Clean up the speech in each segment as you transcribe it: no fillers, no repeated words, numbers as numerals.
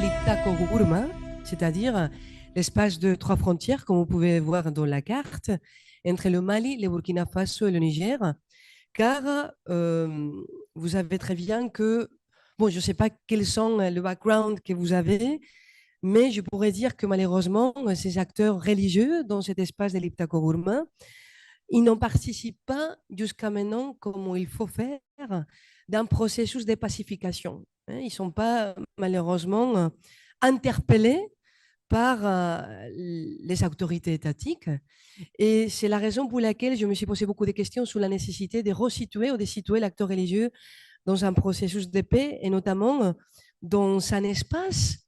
l'Iptako Gurma, c'est-à-dire l'espace de trois frontières, comme vous pouvez voir dans la carte, entre le Mali, le Burkina Faso et le Niger, car vous savez très bien que, bon, je ne sais pas quels sont le background que vous avez, mais je pourrais dire que malheureusement, ces acteurs religieux dans cet espace de l'Iptako Gurma, ils n'en participent pas jusqu'à maintenant comme il faut faire d'un processus de pacification. Ils ne sont pas malheureusement interpellés par les autorités étatiques. Et c'est la raison pour laquelle je me suis posé beaucoup de questions sur la nécessité de resituer ou de situer l'acteur religieux dans un processus de paix et notamment dans un espace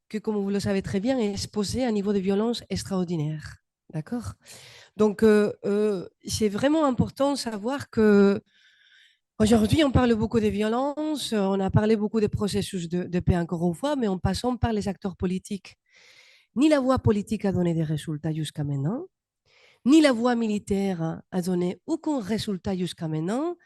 que, comme vous le savez très bien, est exposé à un niveau de violence extraordinaire. D'accord? Donc, c'est vraiment important de savoir que aujourd'hui, on parle beaucoup de violence, on a parlé beaucoup des processus de paix encore une fois, mais en passant par les acteurs politiques. Ni la voie politique a donné des résultats jusqu'à maintenant, ni la voie militaire a donné aucun résultat jusqu'à maintenant.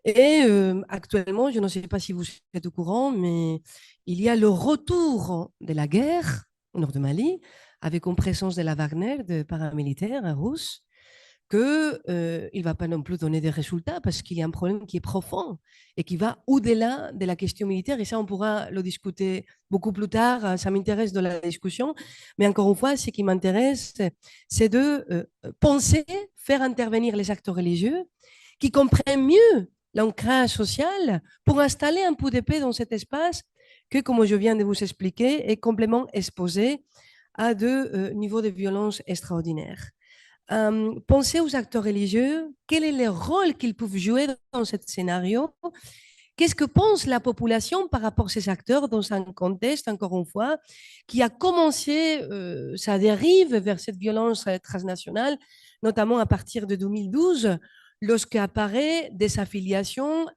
Et actuellement, je ne sais pas si vous êtes au courant, mais il y a le retour de la guerre au nord de Mali, avec une présence de la Wagner, de paramilitaires russes, qu'il ne va pas non plus donner des résultats parce qu'il y a un problème qui est profond et qui va au-delà de la question militaire. Et ça, on pourra le discuter beaucoup plus tard. Ça m'intéresse de la discussion. Mais encore une fois, ce qui m'intéresse, c'est de penser, faire intervenir les acteurs religieux qui comprennent mieux l'ancrage social pour installer un peu de paix dans cet espace que, comme je viens de vous expliquer, est complètement exposé à de niveaux de violence extraordinaires. Pensez aux acteurs religieux, quel est le rôle qu'ils peuvent jouer dans ce scénario? Qu'est-ce que pense la population par rapport à ces acteurs dans un contexte, encore une fois, qui a commencé sa dérive vers cette violence transnationale, notamment à partir de 2012, lorsqu'apparaît des affiliations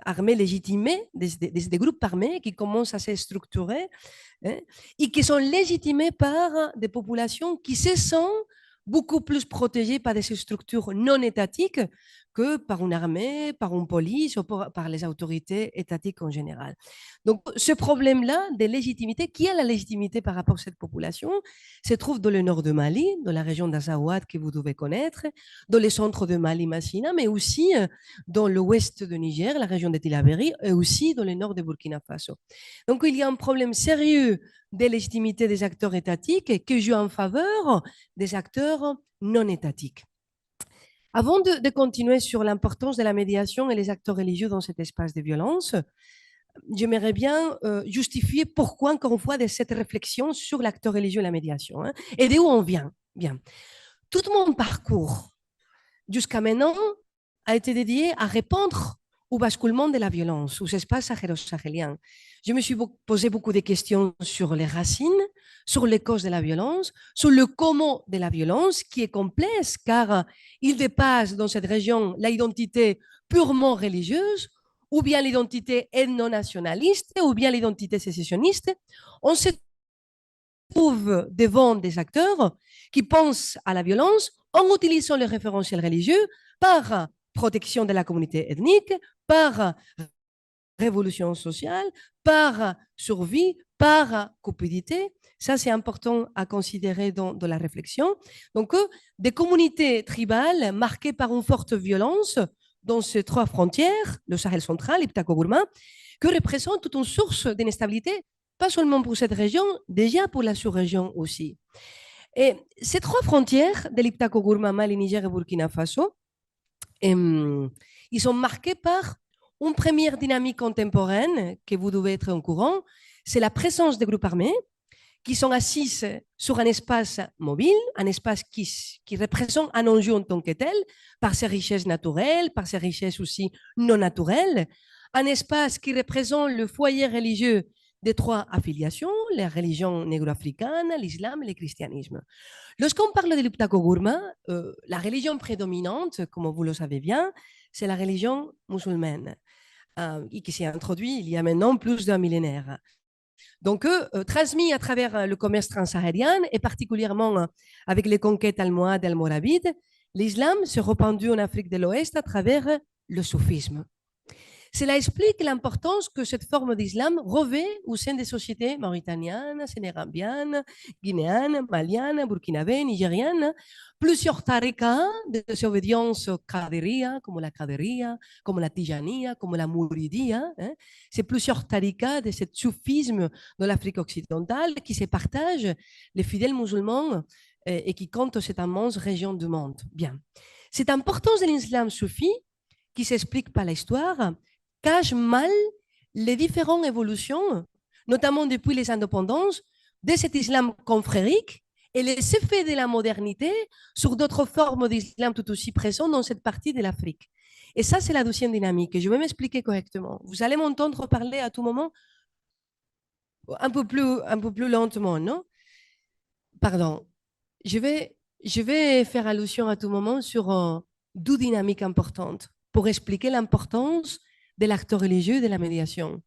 armées légitimées, des groupes armés qui commencent à se structurer hein, et qui sont légitimés par des populations qui se sentent beaucoup plus protégées par des structures non étatiques que par une armée, par une police ou par les autorités étatiques en général. Donc, ce problème-là de légitimité, qui a la légitimité par rapport à cette population, se trouve dans le nord de Mali, dans la région d'Azawad que vous devez connaître, dans le centre de Mali, Massina, mais aussi dans l'ouest de Niger, la région de Tilaberi, et aussi dans le nord de Burkina Faso. Donc, il y a un problème sérieux de légitimité des acteurs étatiques qui jouent en faveur des acteurs non étatiques. Avant de continuer sur l'importance de la médiation et les acteurs religieux dans cet espace de violence, j'aimerais bien justifier pourquoi, encore une fois, de cette réflexion sur l'acteur religieux et la médiation. Hein, et d'où on vient. Bien. Tout mon parcours jusqu'à maintenant a été dédié à répondre au basculement de la violence, aux espaces sahelo-sahéliens. Je me suis posé beaucoup de questions sur les racines, sur les causes de la violence, sur le comment de la violence, qui est complexe, car il dépasse dans cette région l'identité purement religieuse, ou bien l'identité ethno-nationaliste, ou bien l'identité sécessionniste. On se trouve devant des acteurs qui pensent à la violence en utilisant les référentiels religieux par protection de la communauté ethnique, par révolution sociale, par survie, par cupidité. Ça, c'est important à considérer dans la réflexion. Donc, des communautés tribales marquées par une forte violence dans ces trois frontières, le Sahel central, l'Iptako-Gourma, que représentent toute une source d'instabilité, pas seulement pour cette région, déjà pour la sous-région aussi. Et ces trois frontières de l'Iptako-Gourma, Mali, Niger et Burkina Faso, ils sont marqués par une première dynamique contemporaine que vous devez être au courant, c'est la présence des groupes armés qui sont assis sur un espace mobile, un espace qui représente un enjeu en tant que tel, par ses richesses naturelles, par ses richesses aussi non naturelles, un espace qui représente le foyer religieux des trois affiliations, les religions négro-africaines, l'islam et le christianisme. Lorsqu'on parle de l'Iptako-Gourma, la religion prédominante, comme vous le savez bien, c'est la religion musulmane, qui s'est introduite il y a maintenant plus d'un millénaire. Donc, transmis à travers le commerce transsahélien et particulièrement avec les conquêtes almohades et almoravides, l'islam s'est répandu en Afrique de l'Ouest à travers le soufisme. Cela explique l'importance que cette forme d'islam revêt au sein des sociétés mauritaniennes, sénégambiennes, guinéennes, maliennes, burkinabées, nigériennes. Plusieurs tariqas de désobéissance qadiriya, comme la qadiriya, comme la tijaniya, comme la mouridiya. Hein. C'est plusieurs tariqas de ce soufisme de l'Afrique occidentale qui se partagent les fidèles musulmans et qui comptent cette immense région du monde. Bien. Cette importance de l'islam soufi, qui s'explique par l'histoire, cache mal les différentes évolutions, notamment depuis les indépendances, de cet islam confrérique et les effets de la modernité sur d'autres formes d'islam tout aussi présentes dans cette partie de l'Afrique. Et ça, c'est la deuxième dynamique. Et je vais m'expliquer correctement. Vous allez m'entendre parler à tout moment un peu plus lentement, non? Pardon. Je vais faire allusion à tout moment sur deux dynamiques importantes pour expliquer l'importance de l'acteur religieux et de la médiation.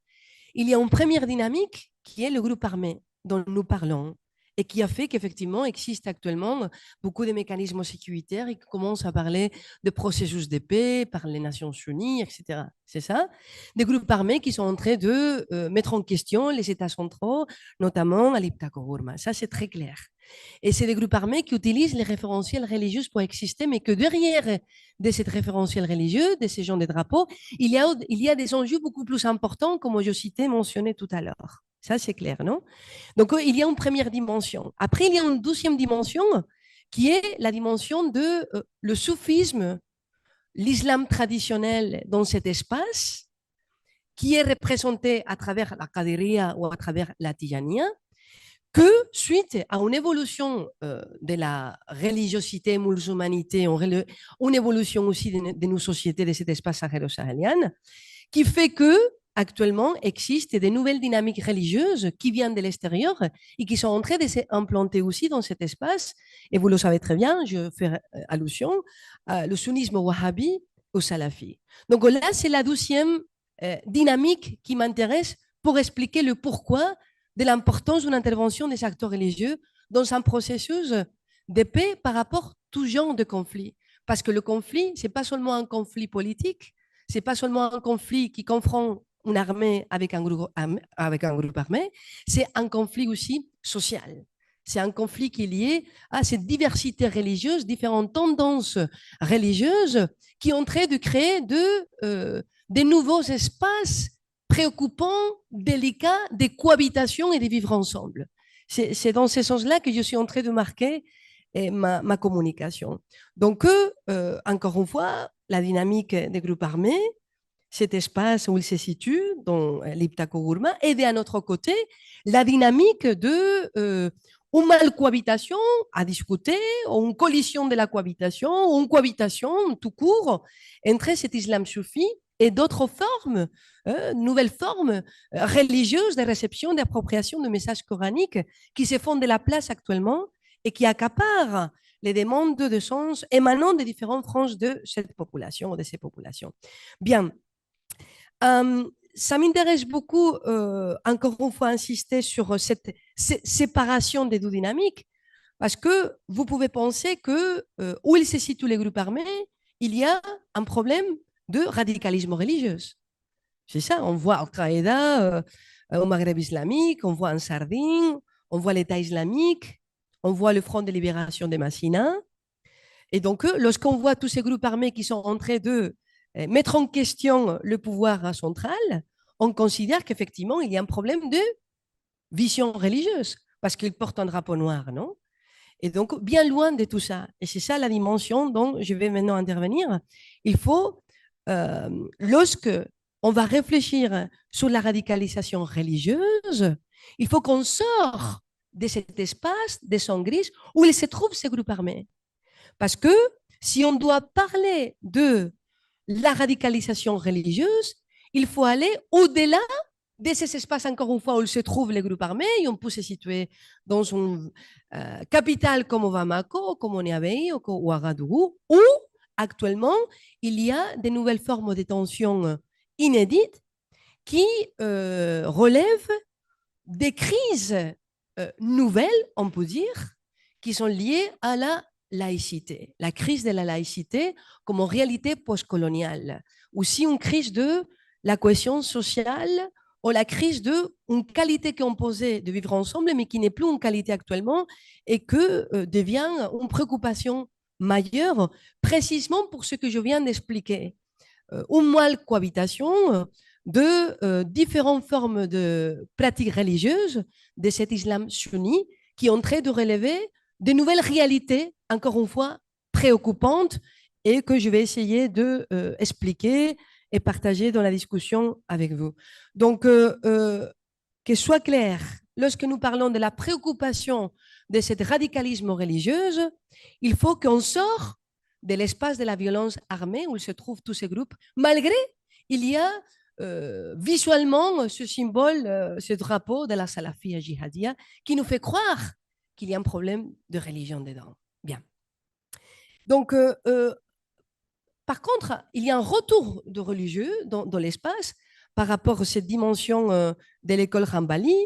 Il y a une première dynamique qui est le groupe armé dont nous parlons et qui a fait qu'effectivement existe actuellement beaucoup de mécanismes sécuritaires et qui commencent à parler de processus de paix par les Nations Unies, etc. C'est ça? Des groupes armés qui sont en train de mettre en question les États centraux, notamment à l'Iptako-Gourma. Ça, c'est très clair. Et c'est des groupes armés qui utilisent les référentiels religieux pour exister, mais que derrière de ces référentiels religieux, de ces gens de drapeaux, il y a des enjeux beaucoup plus importants, comme je citais, mentionné tout à l'heure. Ça, c'est clair, non? Donc, il y a une première dimension. Après, il y a une deuxième dimension qui est la dimension de le soufisme, l'islam traditionnel dans cet espace, qui est représenté à travers la Qadiriya ou à travers la Tijaniya, que suite à une évolution de la religiosité, musulmanité, une évolution aussi de nos sociétés de cet espace sahélo-sahélien, qui fait que actuellement existent des nouvelles dynamiques religieuses qui viennent de l'extérieur et qui sont en train de s'implanter aussi dans cet espace. Et vous le savez très bien, je fais allusion au sunnisme wahhabi, au salafi. Donc là, c'est la deuxième dynamique qui m'intéresse pour expliquer le pourquoi de l'importance d'une intervention des acteurs religieux dans un processus de paix par rapport à tout genre de conflit. Parce que le conflit, ce n'est pas seulement un conflit politique, ce n'est pas seulement un conflit qui confronte une armée avec un groupe armé, c'est un conflit aussi social. C'est un conflit qui est lié à cette diversité religieuse, différentes tendances religieuses qui ont trait de créer de nouveaux espaces préoccupants, délicats, de cohabitation et de vivre ensemble. C'est dans ce sens-là que je suis en train de marquer ma communication. Donc, encore une fois, la dynamique des groupes armés, cet espace où il se situe, dans l'Iptako-Gourma, et d'un autre côté, la dynamique de une mal cohabitation à discuter, ou une collision de la cohabitation, ou une cohabitation tout court entre cet islam soufi et d'autres formes, nouvelles formes religieuses de réception, d'appropriation de messages coraniques qui se font de la place actuellement et qui accaparent les demandes de sens émanant des différentes franges de cette population, de ces populations. Bien. Ça m'intéresse beaucoup, encore une fois, insister sur cette séparation des deux dynamiques, parce que vous pouvez penser que où ils se situent les groupes armés, il y a un problème de radicalisme religieux. C'est ça, on voit Al-Qaïda au Maghreb islamique, on voit en Sardine, on voit l'État islamique, on voit le Front de libération des Massina. Et donc, lorsqu'on voit tous ces groupes armés qui sont en train de mettre en question le pouvoir central, on considère qu'effectivement, il y a un problème de vision religieuse, parce qu'ils portent un drapeau noir, non? Et donc, bien loin de tout ça. Et c'est ça la dimension dont je vais maintenant intervenir. Il faut, lorsque on va réfléchir sur la radicalisation religieuse, il faut qu'on sorte de cet espace, de son gris, où il se trouve ces groupes armés. Parce que si on doit parler de la radicalisation religieuse, il faut aller au-delà de ces espaces, encore une fois, où se trouvent les groupes armés, et on peut se situer dans une capitale comme Bamako, comme Niamey ou Ouagadougou, où actuellement, il y a de nouvelles formes de tensions inédites qui relèvent des crises nouvelles, on peut dire, qui sont liées à la laïcité, la crise de la laïcité comme réalité postcoloniale, aussi une crise de la cohésion sociale ou la crise d'une qualité qu'on posait de vivre ensemble, mais qui n'est plus une qualité actuellement et que devient une préoccupation majeure, précisément pour ce que je viens d'expliquer. Une mal cohabitation de différentes formes de pratiques religieuses de cet islam sunni qui ont trait de relever de nouvelles réalités, encore une fois, préoccupantes et que je vais essayer de expliquer et partager dans la discussion avec vous. Donc, que soit clair, lorsque nous parlons de la préoccupation de ce radicalisme religieux, il faut qu'on sorte de l'espace de la violence armée où se trouvent tous ces groupes, malgré il y a visuellement ce symbole, ce drapeau de la salafia jihadia qui nous fait croire qu'il y a un problème de religion dedans. Bien. Donc, par contre, il y a un retour de religieux dans l'espace par rapport à cette dimension de l'école Rambali,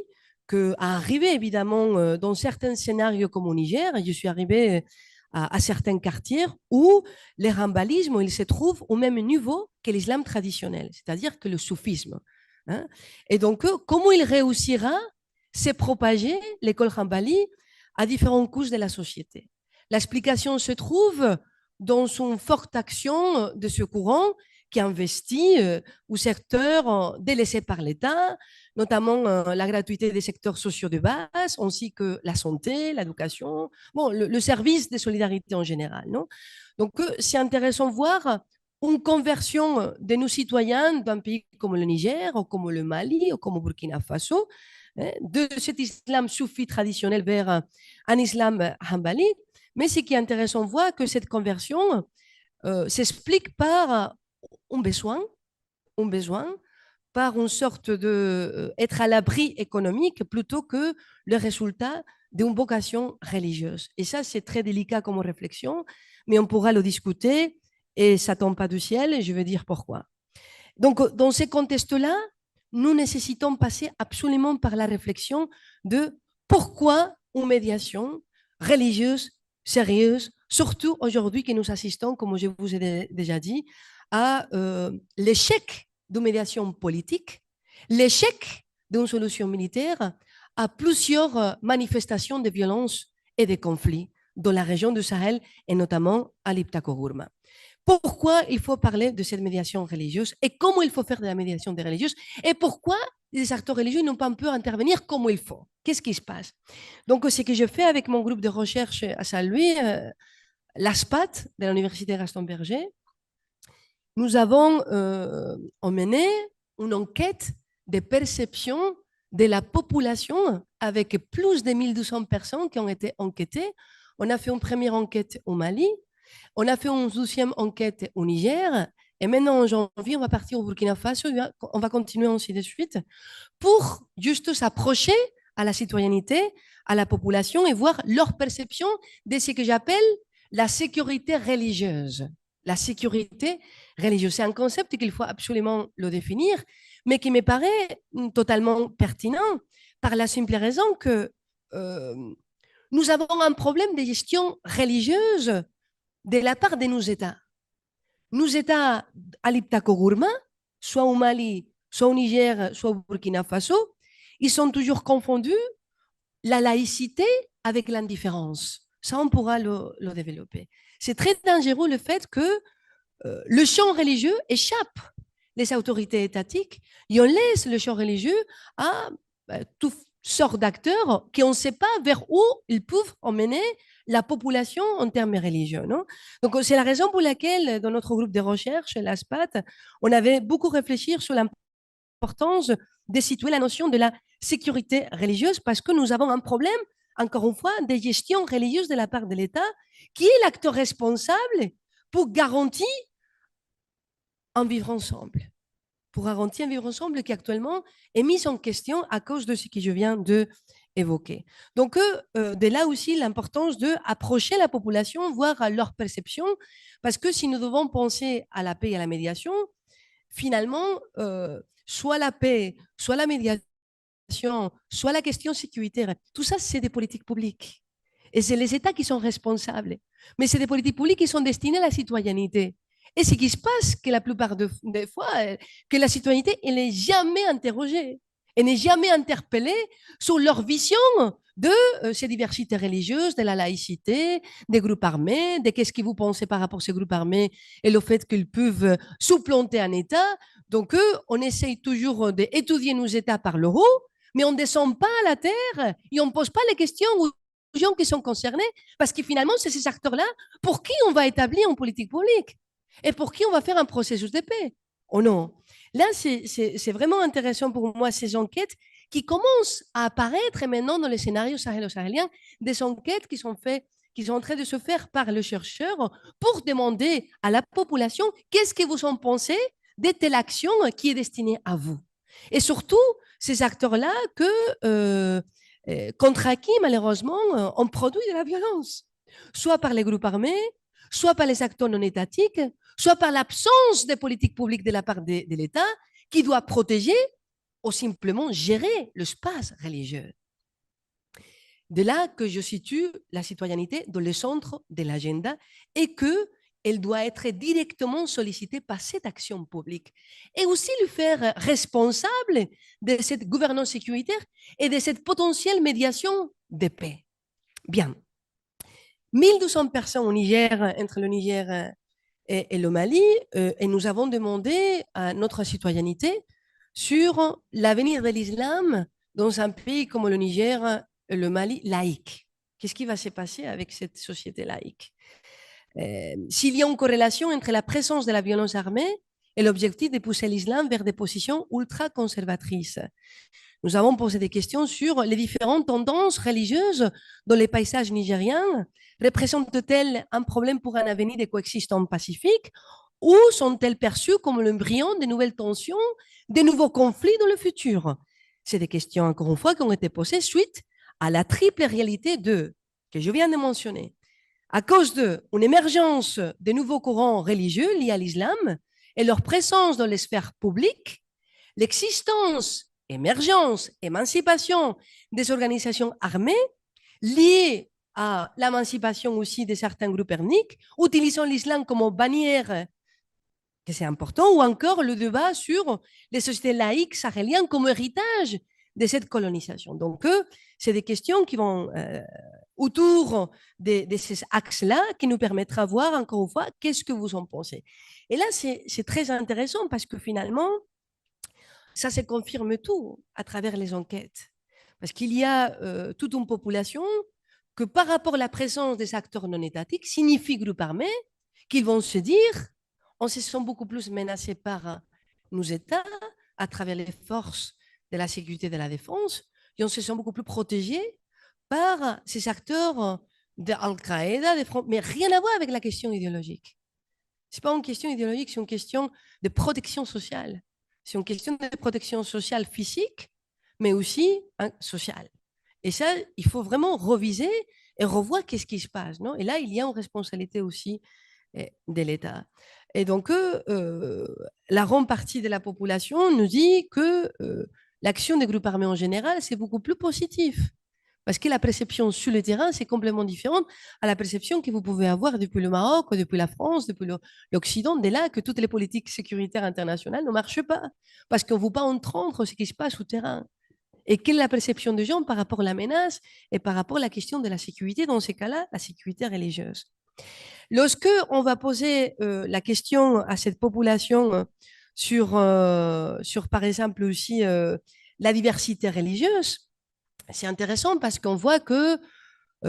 qui a arrivé évidemment dans certains scénarios comme au Niger. Je suis arrivée à certains quartiers où le rambalisme il se trouve au même niveau que l'islam traditionnel, c'est-à-dire que le soufisme. Hein. Et donc, comment il réussira à se propager, l'école Rambali, à différentes couches de la société? L'explication se trouve dans une forte action de ce courant qui investit au secteur délaissé par l'État, notamment la gratuité des secteurs sociaux de base, ainsi que la santé, l'éducation, bon, le service de solidarité en général. Non. Donc, c'est intéressant de voir une conversion de nos citoyens d'un pays comme le Niger, ou comme le Mali, ou comme le Burkina Faso, de cet islam soufi traditionnel vers un islam hanbali. Mais ce qui est intéressant de voir que cette conversion s'explique par un besoin, par une sorte d'être à l'abri économique plutôt que le résultat d'une vocation religieuse. Et ça, c'est très délicat comme réflexion, mais on pourra le discuter et ça ne tombe pas du ciel et je vais dire pourquoi. Donc, dans ces contextes-là, nous nécessitons passer absolument par la réflexion de pourquoi une médiation religieuse, sérieuse, surtout aujourd'hui que nous assistons, comme je vous ai déjà dit, à l'échec d'une médiation politique, l'échec d'une solution militaire, à plusieurs manifestations de violence et de conflits dans la région du Sahel et notamment à l'Iptako-Gourma. Pourquoi il faut parler de cette médiation religieuse et comment il faut faire de la médiation des religieuses et pourquoi les acteurs religieux n'ont pas pu intervenir comme il faut. Qu'est-ce qui se passe? Donc, ce que je fais avec mon groupe de recherche à Saint-Louis, l'ASPAT de l'Université Gaston Berger, nous avons emmené une enquête de perception de la population avec plus de 1200 personnes qui ont été enquêtées. On a fait une première enquête au Mali, on a fait une deuxième enquête au Niger, et maintenant en janvier, on va partir au Burkina Faso, on va continuer ainsi de suite, pour juste s'approcher à la citoyenneté, à la population et voir leur perception de ce que j'appelle la sécurité religieuse. La sécurité religieuse, c'est un concept qu'il faut absolument le définir, mais qui me paraît totalement pertinent par la simple raison que nous avons un problème de gestion religieuse de la part de nos États. Nos États à l'Iptako-Gourma, soit au Mali, soit au Niger, soit au Burkina Faso, ils sont toujours confondus la laïcité avec l'indifférence. Ça, on pourra le développer. C'est très dangereux le fait que le champ religieux échappe les autorités étatiques et on laisse le champ religieux à toutes sortes d'acteurs qui on ne sait pas vers où ils peuvent emmener la population en termes religieux. Non. Donc, c'est la raison pour laquelle, dans notre groupe de recherche, l'ASPAT, on avait beaucoup réfléchi sur l'importance de situer la notion de la sécurité religieuse parce que nous avons un problème, encore une fois, de gestion religieuse de la part de l'État qui est l'acteur responsable pour garantir un vivre ensemble. Pour garantir un vivre ensemble qui actuellement est mis en question à cause de ce que je viens d'évoquer. Donc, de là aussi l'importance d'approcher la population, voir à leur perception, parce que si nous devons penser à la paix et à la médiation, finalement, soit la paix, soit la médiation, soit la question sécuritaire, tout ça, c'est des politiques publiques. Et c'est les États qui sont responsables. Mais c'est des politiques publiques qui sont destinées à la citoyenneté. Et ce qui se passe, que la plupart des fois, que la citoyenneté, elle n'est jamais interrogée, elle n'est jamais interpellée sur leur vision de ces diversités religieuses, de la laïcité, des groupes armés, de qu'est-ce que vous pensez par rapport à ces groupes armés et le fait qu'ils peuvent supplanter un État. Donc, on essaye toujours d'étudier nos États par le haut, mais on ne descend pas à la terre et on ne pose pas les questions aux gens qui sont concernés, parce que finalement, c'est ces acteurs-là pour qui on va établir une politique publique et pour qui on va faire un processus de paix. Oh non. Là, c'est vraiment intéressant pour moi, ces enquêtes qui commencent à apparaître maintenant dans les scénarios sahélo-sahéliens, des enquêtes qui sont faites, qui sont en train de se faire par le chercheur pour demander à la population qu'est-ce que vous en pensez de telle action qui est destinée à vous. Et surtout, ces acteurs-là contre qui, malheureusement, on produit de la violence, soit par les groupes armés, soit par les acteurs non étatiques, soit par l'absence de politique publique de la part de l'État qui doit protéger ou simplement gérer l'espace religieux. De là que je situe la citoyenneté dans le centre de l'agenda et qu'elle doit être directement sollicitée par cette action publique et aussi lui faire responsable de cette gouvernance sécuritaire et de cette potentielle médiation de paix. Bien. 1200 personnes au Niger, entre le Niger et le Mali, et nous avons demandé à notre citoyenneté sur l'avenir de l'islam dans un pays comme le Niger, le Mali, laïque. Qu'est-ce qui va se passer avec cette société laïque? S'il y a une corrélation entre la présence de la violence armée et l'objectif de pousser l'islam vers des positions ultra-conservatrices. Nous avons posé des questions sur les différentes tendances religieuses dans les paysages nigériens. Représentent-elles un problème pour un avenir de coexistence pacifique ou sont-elles perçues comme l'embryon de nouvelles tensions, de nouveaux conflits dans le futur? C'est des questions, encore une fois, qui ont été posées suite à la triple réalité que je viens de mentionner. À cause d'une émergence de nouveaux courants religieux liés à l'islam et leur présence dans les sphères publiques, l'existence, émergence, émancipation des organisations armées liées à l'émancipation aussi de certains groupes ethniques, utilisant l'islam comme bannière, que c'est important, ou encore le débat sur les sociétés laïques sahéliennes comme héritage de cette colonisation. Donc, c'est des questions qui vont autour de ces axes-là qui nous permettra de voir, encore une fois, qu'est-ce que vous en pensez. Et là, c'est très intéressant parce que finalement, ça se confirme tout à travers les enquêtes. Parce qu'il y a toute une population que par rapport à la présence des acteurs non étatiques, signifie groupe armé, qu'ils vont se dire, on se sent beaucoup plus menacé par nos États à travers les forces de la sécurité et de la défense, et on se sent beaucoup plus protégé par ces acteurs de Al-Qaïda, mais rien à voir avec la question idéologique. Ce n'est pas une question idéologique, c'est une question de protection sociale. C'est une question de protection sociale physique, mais aussi sociale. Et ça, il faut vraiment reviser et revoir qu'est-ce qui se passe. Non? Et là, il y a une responsabilité aussi de l'État. Et donc, la grande partie de la population nous dit que l'action des groupes armés en général, c'est beaucoup plus positif. Parce que la perception sur le terrain, c'est complètement différente à la perception que vous pouvez avoir depuis le Maroc, depuis la France, depuis l'Occident, dès là que toutes les politiques sécuritaires internationales ne marchent pas. Parce qu'on ne veut pas entendre ce qui se passe au terrain. Et quelle est la perception des gens par rapport à la menace et par rapport à la question de la sécurité, dans ces cas-là, la sécurité religieuse. Lorsque on va poser la question à cette population sur par exemple, aussi la diversité religieuse, c'est intéressant parce qu'on voit que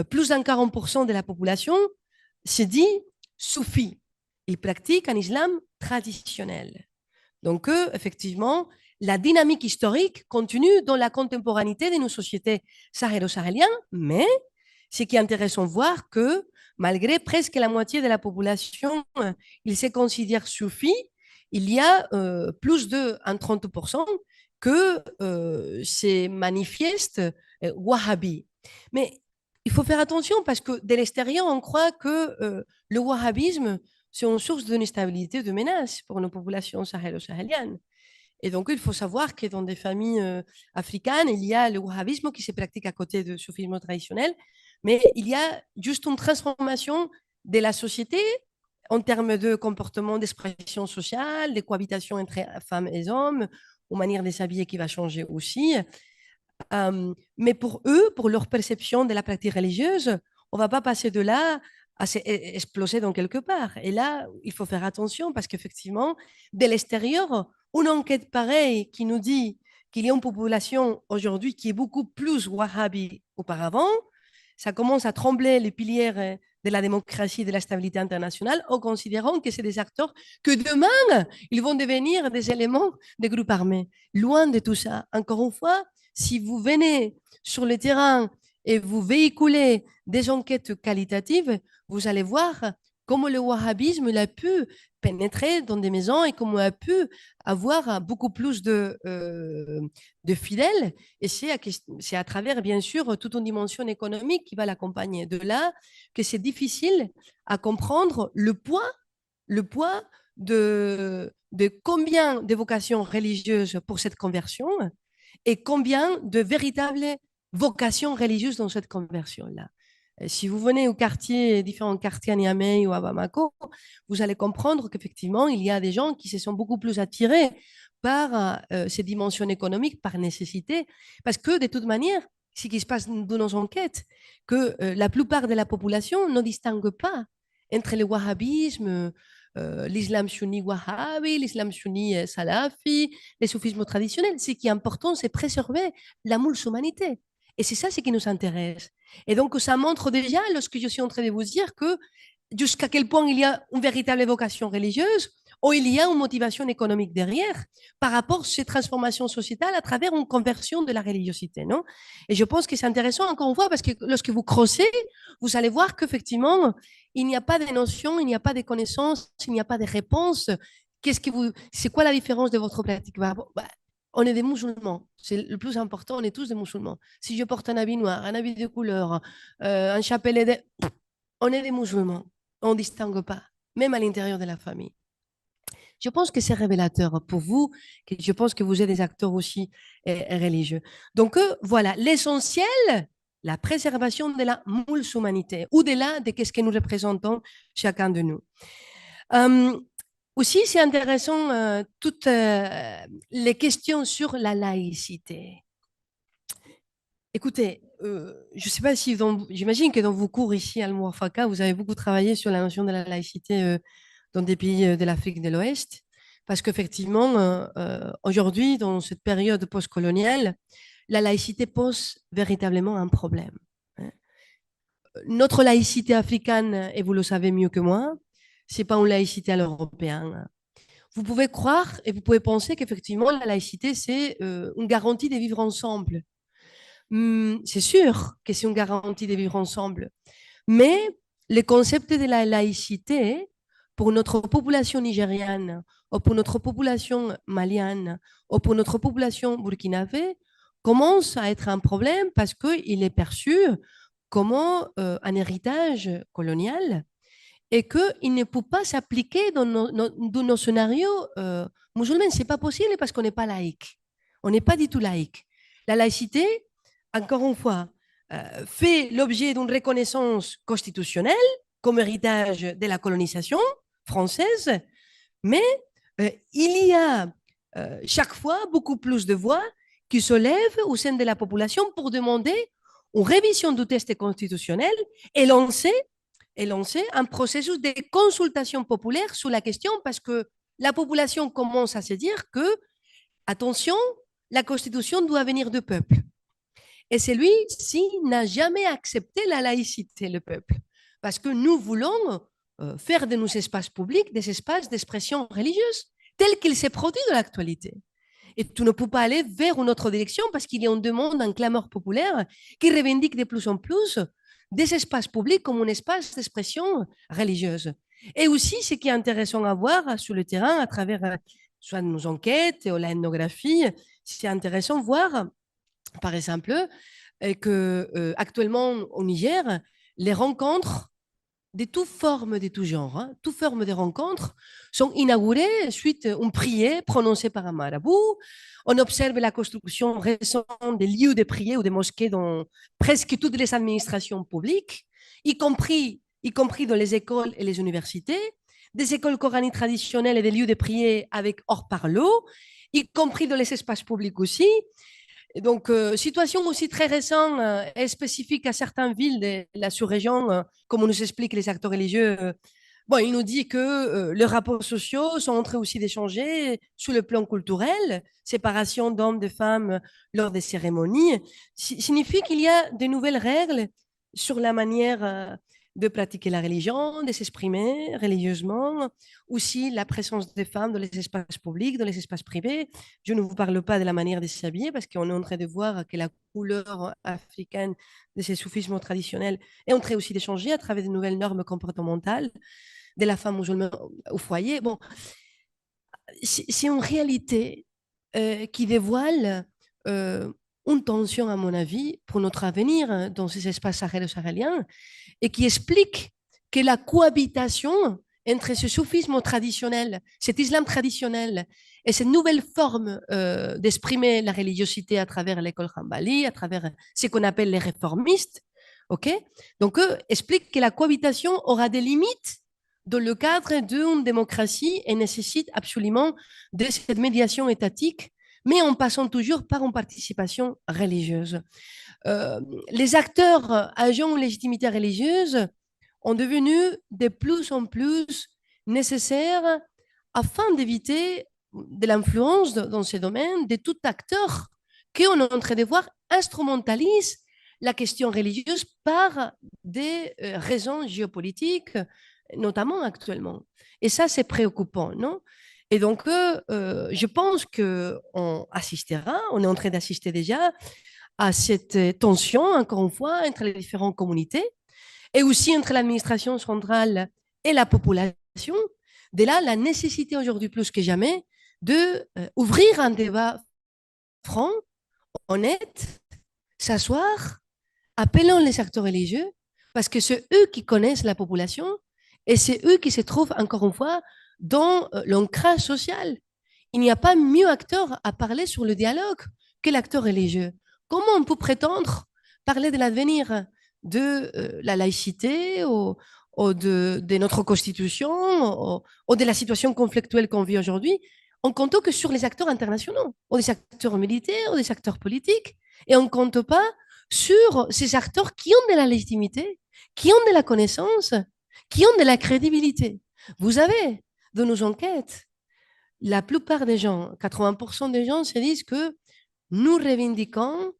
plus d'un 40% de la population se dit soufi. Ils pratiquent un islam traditionnel. Donc, effectivement, la dynamique historique continue dans la contemporanéité de nos sociétés sahélo-sahéliennes, mais ce qui est intéressant de voir que malgré presque la moitié de la population, ils se considèrent soufis, il y a plus de 30% que c'est manifeste wahhabi. Mais il faut faire attention parce que de l'extérieur, on croit que le wahhabisme, c'est une source d'instabilité, de menace pour nos populations sahélo-sahéliennes. Et donc, il faut savoir que dans des familles africaines, il y a le wahhabisme qui se pratique à côté du soufisme traditionnel, mais il y a juste une transformation de la société en termes de comportement, d'expression sociale, de cohabitation entre femmes et hommes, ou manière de s'habiller qui va changer aussi. Mais pour eux, pour leur perception de la pratique religieuse, on ne va pas passer de là à exploser dans quelque part. Et là, il faut faire attention parce qu'effectivement, de l'extérieur, une enquête pareille qui nous dit qu'il y a une population aujourd'hui qui est beaucoup plus wahhabi auparavant, ça commence à trembler les piliers de la démocratie et de la stabilité internationale en considérant que c'est des acteurs que demain, ils vont devenir des éléments des groupes armés. Loin de tout ça. Encore une fois, si vous venez sur le terrain et vous véhiculez des enquêtes qualitatives, vous allez voir comment le wahhabisme a pu pénétrer dans des maisons et comment il a pu avoir beaucoup plus de fidèles. Et c'est à travers, bien sûr, toute une dimension économique qui va l'accompagner. De là que c'est difficile à comprendre le poids de combien de vocations religieuses pour cette conversion et combien de véritables vocations religieuses dans cette conversion-là. Si vous venez au quartier, différents quartiers à Niamey ou à Bamako, vous allez comprendre qu'effectivement, il y a des gens qui se sont beaucoup plus attirés par ces dimensions économiques, par nécessité, parce que de toute manière, ce qui se passe dans nos enquêtes, que la plupart de la population ne distingue pas entre le wahhabisme, l'islam sunni wahhabi, l'islam sunni salafi, les soufismes traditionnels. Ce qui est important, c'est préserver la musulmanité. Et c'est ça ce qui nous intéresse. Et donc, ça montre déjà, lorsque je suis en train de vous dire que jusqu'à quel point il y a une véritable vocation religieuse ou il y a une motivation économique derrière par rapport à ces transformations sociétales à travers une conversion de la religiosité. Non. Et je pense que c'est intéressant, encore une fois, parce que lorsque vous crossez, vous allez voir qu'effectivement, il n'y a pas de notion, il n'y a pas de connaissances, il n'y a pas de réponse. C'est quoi la différence de votre pratique? On est des musulmans, c'est le plus important, on est tous des musulmans. Si je porte un habit noir, un habit de couleur, un chapelet, on est des musulmans, on ne distingue pas, même à l'intérieur de la famille. Je pense que c'est révélateur pour vous, que je pense que vous êtes des acteurs aussi religieux. Donc voilà, l'essentiel, la préservation de la musulmanité, au-delà de ce que nous représentons chacun de nous. Aussi, c'est intéressant toutes les questions sur la laïcité. Écoutez, je ne sais pas si j'imagine que dans vos cours ici à Al-Muwafaqa, vous avez beaucoup travaillé sur la notion de la laïcité dans des pays de l'Afrique de l'Ouest, parce qu'effectivement, aujourd'hui, dans cette période postcoloniale, la laïcité pose véritablement un problème. Hein. Notre laïcité africaine, et vous le savez mieux que moi, c'est pas une laïcité à l'européenne. Vous pouvez croire et vous pouvez penser qu'effectivement, la laïcité, c'est une garantie de vivre ensemble. C'est sûr que c'est une garantie de vivre ensemble. Mais le concept de la laïcité, pour notre population nigériane, ou pour notre population malienne, ou pour notre population burkinabé, commence à être un problème parce qu'il est perçu comme un héritage colonial et qu'il ne peut pas s'appliquer dans nos scénarios musulmans. Ce n'est pas possible parce qu'on n'est pas laïque. On n'est pas du tout laïque. La laïcité, encore une fois, fait l'objet d'une reconnaissance constitutionnelle comme héritage de la colonisation française, mais il y a chaque fois beaucoup plus de voix qui se lèvent au sein de la population pour demander une révision du texte constitutionnel et lancer un processus de consultation populaire sur la question parce que la population commence à se dire que, attention, la Constitution doit venir du peuple. Et celui-ci n'a jamais accepté la laïcité, le peuple, parce que nous voulons faire de nos espaces publics des espaces d'expression religieuse, tels qu'ils se produisent dans l'actualité. Et tu ne peux pas aller vers une autre direction parce qu'il y a une demande, un clameur populaire qui revendique de plus en plus des espaces publics comme un espace d'expression religieuse. Et aussi, ce qui est intéressant à voir sur le terrain, à travers soit nos enquêtes ou l'ethnographie, c'est intéressant de voir, par exemple, que actuellement au Niger, les rencontres de toutes formes, de tout genre, toutes formes de rencontres sont inaugurées suite à une prière prononcée par un marabout. On observe la construction récente des lieux de prière ou des mosquées dans presque toutes les administrations publiques, y compris dans les écoles et les universités. des écoles coraniques traditionnelles et des lieux de prière avec hors parlot, y compris dans les espaces publics aussi. Et donc, situation aussi très récente et spécifique à certaines villes de la sous-région, comme on nous explique les acteurs religieux. Bon, il nous dit que les rapports sociaux sont en train aussi d'échanger sur le plan culturel, séparation d'hommes, de femmes lors des cérémonies, signifie qu'il y a de nouvelles règles sur la manière de pratiquer la religion, de s'exprimer religieusement, aussi la présence des femmes dans les espaces publics, dans les espaces privés. Je ne vous parle pas de la manière de s'habiller parce qu'on est en train de voir que la couleur africaine de ces soufismes traditionnels est en train aussi d'échanger à travers de nouvelles normes comportementales de la femme musulmane au foyer. Bon, c'est une réalité qui dévoile une tension, à mon avis, pour notre avenir dans ces espaces sahélo-sahéliens et qui explique que la cohabitation entre ce soufisme traditionnel, cet islam traditionnel et cette nouvelle forme d'exprimer la religiosité à travers l'école Hanbali, à travers ce qu'on appelle les réformistes, ok. Donc, explique que la cohabitation aura des limites dans le cadre d'une démocratie et nécessite absolument de cette médiation étatique, mais en passant toujours par une participation religieuse. Les acteurs agents de légitimité religieuse ont devenu de plus en plus nécessaires afin d'éviter de l'influence dans ces domaines de tout acteur qu'on est en train de voir instrumentalise la question religieuse par des raisons géopolitiques, notamment actuellement. Et ça, c'est préoccupant, non? Et donc, je pense qu'on assistera, on est en train d'assister déjà à cette tension, encore une fois, entre les différentes communautés et aussi entre l'administration centrale et la population. De là, la nécessité aujourd'hui plus que jamais de ouvrir un débat franc, honnête, s'asseoir, appelant les acteurs religieux, parce que c'est eux qui connaissent la population et c'est eux qui se trouvent, encore une fois, dans l'ancrage social. Il n'y a pas mieux acteur à parler sur le dialogue que l'acteur religieux. Comment on peut prétendre parler de l'avenir de la laïcité ou de notre constitution ou de la situation conflictuelle qu'on vit aujourd'hui en comptant que sur les acteurs internationaux, ou des acteurs militaires, ou des acteurs politiques, et on ne compte pas sur ces acteurs qui ont de la légitimité, qui ont de la connaissance, qui ont de la crédibilité. Vous avez, dans nos enquêtes, la plupart des gens, 80% des gens se disent que nous revendiquons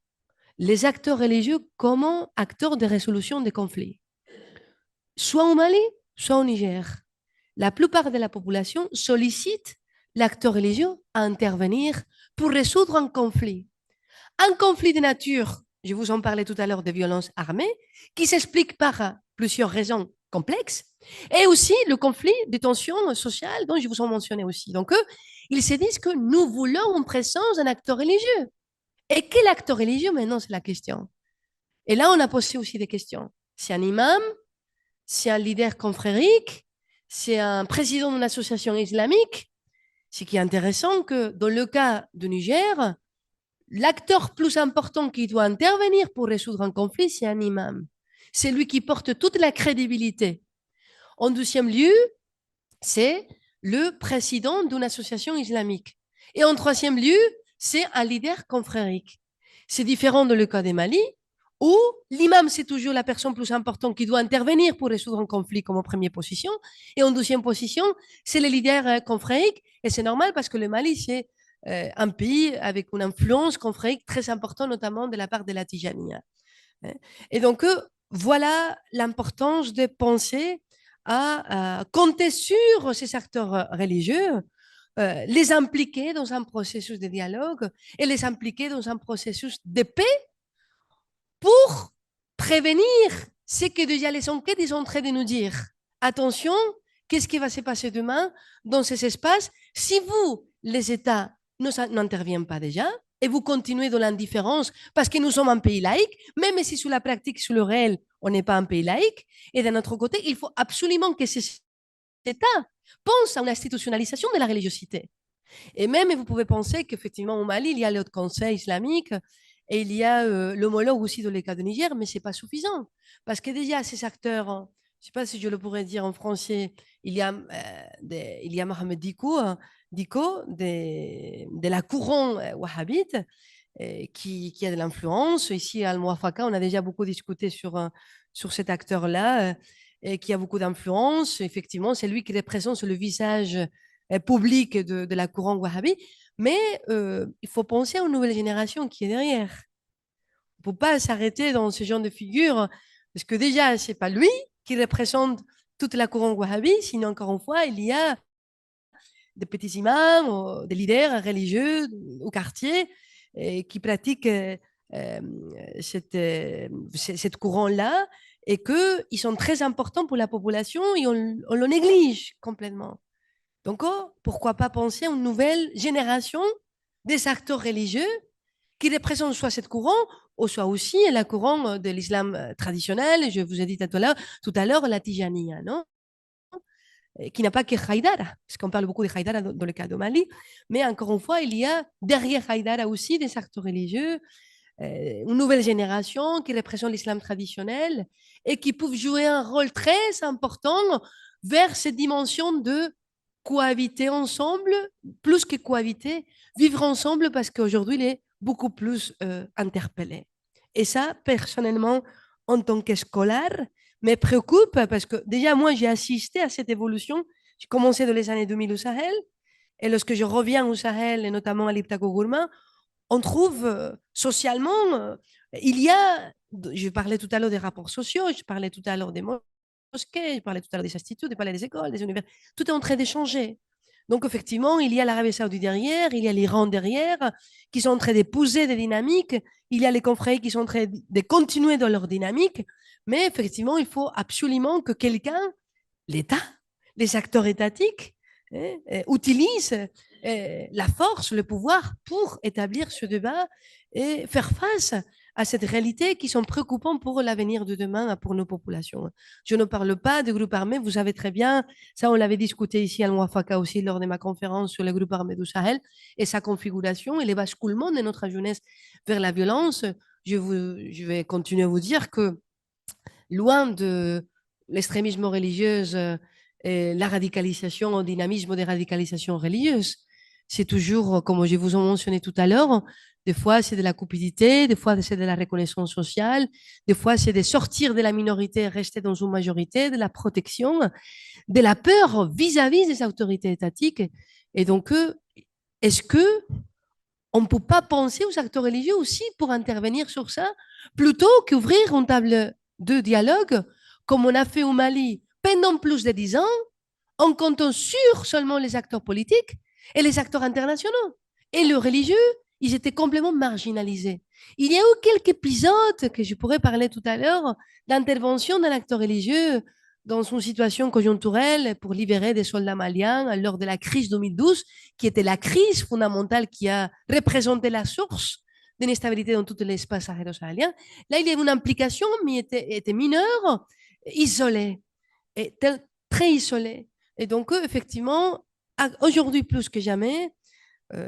les acteurs religieux comme acteurs de résolution des conflits, soit au Mali, soit au Niger. La plupart de la population sollicite l'acteur religieux à intervenir pour résoudre un conflit. Un conflit de nature, je vous en parlais tout à l'heure, de violences armées, qui s'explique par plusieurs raisons complexes, et aussi le conflit de tensions sociales dont je vous en mentionnais aussi. Donc, ils se disent que nous voulons en présence d'un acteur religieux. Et quel acteur religieux maintenant, c'est la question. Et là, on a posé aussi des questions. C'est un imam, c'est un leader confrérique, c'est un président d'une association islamique. Ce qui est intéressant que dans le cas du Niger, l'acteur plus important qui doit intervenir pour résoudre un conflit, c'est un imam. C'est lui qui porte toute la crédibilité. En deuxième lieu, c'est le président d'une association islamique. Et en troisième lieu, c'est un leader confrérique. C'est différent dans le cas des Mali, où l'imam, c'est toujours la personne plus importante qui doit intervenir pour résoudre un conflit comme en première position. Et en deuxième position, c'est le leader confrérique. Et c'est normal parce que le Mali, c'est un pays avec une influence confrérique très importante, notamment de la part de la Tijaniya. Et donc, voilà l'importance de penser à compter sur ces acteurs religieux, les impliquer dans un processus de dialogue et les impliquer dans un processus de paix pour prévenir ce que déjà les enquêtes sont en train de nous dire. Attention, qu'est-ce qui va se passer demain dans ces espaces si vous, les États, n'interviennent pas déjà et vous continuez dans l'indifférence parce que nous sommes un pays laïque, même si sur la pratique, sur le réel, on n'est pas un pays laïque. Et d'un autre côté, il faut absolument que ces États pensent à une institutionnalisation de la religiosité. Et même, vous pouvez penser qu'effectivement, au Mali, il y a le Conseil islamique et il y a l'homologue aussi de l'État de Niger, mais ce n'est pas suffisant. Parce que déjà, ces acteurs, je ne sais pas si je le pourrais dire en français, il y a il y a Mohamed Diko de la couronne wahhabite qui a de l'influence. Ici, à Al-Muwafaqa, on a déjà beaucoup discuté sur cet acteur-là et qui a beaucoup d'influence. Effectivement, c'est lui qui représente le visage public de la couronne wahhabite. Mais il faut penser aux nouvelles générations qui est derrière. Il ne faut pas s'arrêter dans ce genre de figure, parce que déjà, ce n'est pas lui qui représente toute la couronne wahhabite, sinon, encore une fois, il y a des petits imams, des leaders religieux au quartier qui pratiquent euh, cette couronne-là et qu'ils sont très importants pour la population et on le néglige complètement. Donc, oh, pourquoi pas penser à une nouvelle génération des acteurs religieux qui représentent soit cette couronne ou soit aussi la couronne de l'islam traditionnel. Je vous ai dit tout à l'heure la Tijaniya, non? Qui n'a pas que Haïdara, parce qu'on parle beaucoup de Haïdara dans le cas de Mali, mais encore une fois, il y a derrière Haïdara aussi des acteurs religieux, une nouvelle génération qui représente l'islam traditionnel et qui peuvent jouer un rôle très important vers cette dimension de cohabiter ensemble, plus que cohabiter, vivre ensemble parce qu'aujourd'hui, il est beaucoup plus interpellé. Et ça, personnellement, en tant que scolaire, me préoccupe parce que déjà, moi, j'ai assisté à cette évolution. J'ai commencé dans les années 2000 au Sahel. Et lorsque je reviens au Sahel, et notamment à l'Iptako Gourma, on trouve socialement, il y a, je parlais tout à l'heure des rapports sociaux, je parlais tout à l'heure des mosquées, je parlais tout à l'heure des instituts, je parlais des écoles, des universités, tout est en train de changer. Donc effectivement, il y a l'Arabie Saoudite derrière, il y a l'Iran derrière, qui sont en train d'épouser des dynamiques, il y a les confrères qui sont en train de continuer dans leur dynamique, mais effectivement, il faut absolument que quelqu'un, l'État, les acteurs étatiques, utilisent la force, le pouvoir pour établir ce débat et faire face à cette réalité qui sont préoccupantes pour l'avenir de demain pour nos populations. Je ne parle pas de groupes armés, vous savez très bien, ça on l'avait discuté ici à Mwafaka aussi lors de ma conférence sur les groupes armés du Sahel et sa configuration et les basculements de notre jeunesse vers la violence. Je vais continuer à vous dire que loin de l'extrémisme religieux et la radicalisation, le dynamisme des radicalisations religieuses, c'est toujours, comme je vous ai mentionné tout à l'heure, des fois c'est de la cupidité, des fois c'est de la reconnaissance sociale, des fois c'est de sortir de la minorité et rester dans une majorité, de la protection, de la peur vis-à-vis des autorités étatiques. Et donc, est-ce que on ne peut pas penser aux acteurs religieux aussi pour intervenir sur ça, plutôt qu'ouvrir une table de dialogue, comme on a fait au Mali pendant plus de 10 ans, en comptant sur seulement les acteurs politiques et les acteurs internationaux. Et le religieux, ils étaient complètement marginalisés. Il y a eu quelques épisodes que je pourrais parler tout à l'heure d'intervention d'un acteur religieux dans une situation conjoncturelle pour libérer des soldats maliens lors de la crise 2012, qui était la crise fondamentale qui a représenté la source de l'instabilité dans tout l'espace sahélo-sahélien. Là, il y a une implication, mais était mineure, isolée, et très isolée. Et donc, effectivement, aujourd'hui plus que jamais,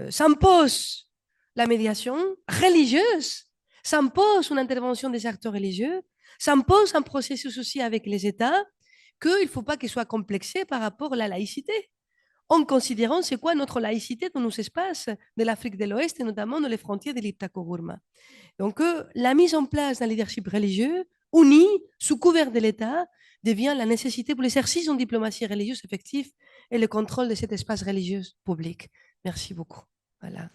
s'impose la médiation religieuse, s'impose une intervention des acteurs religieux, s'impose un processus aussi avec les États qu'il ne faut pas qu'il soit complexé par rapport à la laïcité, en considérant c'est quoi notre laïcité dans nos espaces de l'Afrique de l'Ouest et notamment dans les frontières de l'Iptako-Gourma. Donc, la mise en place d'un leadership religieux uni sous couvert de l'État devient la nécessité pour l'exercice d'une diplomatie religieuse effective et le contrôle de cet espace religieux public. Merci beaucoup. Voilà.